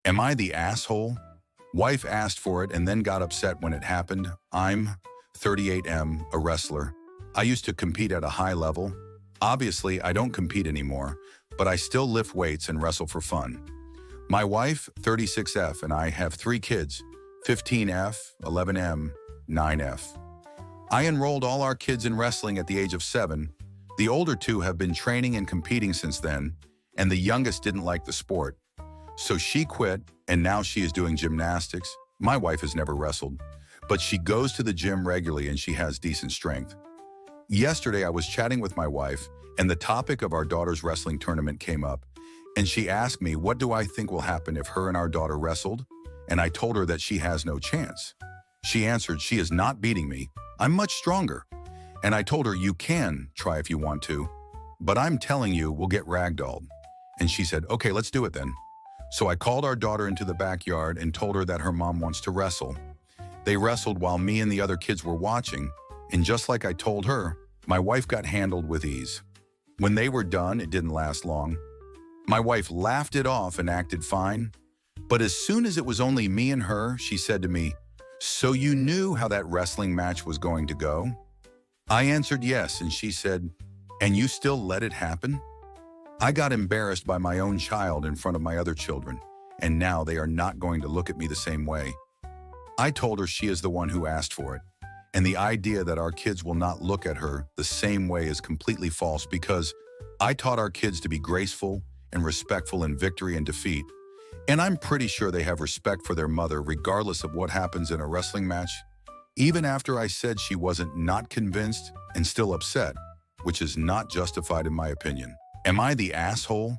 Am I the asshole? Wife asked for it and then got upset when it happened. I'm 38M, a wrestler. I used to compete at a high level. Obviously, I don't compete anymore, but I still lift weights and wrestle for fun. My wife, 36F, and I have 3 kids, 15F, 11M, 9F. I enrolled all our kids in wrestling at the age of 7. The older 2 have been training and competing since then, and the youngest didn't like the sport. So she quit, and now she is doing gymnastics. My wife has never wrestled, but she goes to the gym regularly and she has decent strength. Yesterday, I was chatting with my wife, and the topic of our daughter's wrestling tournament came up, and she asked me, what do I think will happen if her and our daughter wrestled? And I told her that she has no chance. She answered, she is not beating me. I'm much stronger. And I told her, you can try if you want to, but I'm telling you, we'll get ragdolled. And she said, okay, let's do it then. So I called our daughter into the backyard and told her that her mom wants to wrestle. They wrestled while me and the other kids were watching, and just like I told her, my wife got handled with ease. When they were done, it didn't last long. My wife laughed it off and acted fine, but as soon as it was only me and her, she said to me, so you knew how that wrestling match was going to go? I answered yes, and she said, and you still let it happen? I got embarrassed by my own child in front of my other children, and now they are not going to look at me the same way. I told her she is the one who asked for it, and the idea that our kids will not look at her the same way is completely false because I taught our kids to be graceful and respectful in victory and defeat, and I'm pretty sure they have respect for their mother regardless of what happens in a wrestling match, even after I said she wasn't not convinced and still upset, which is not justified in my opinion. Am I the asshole?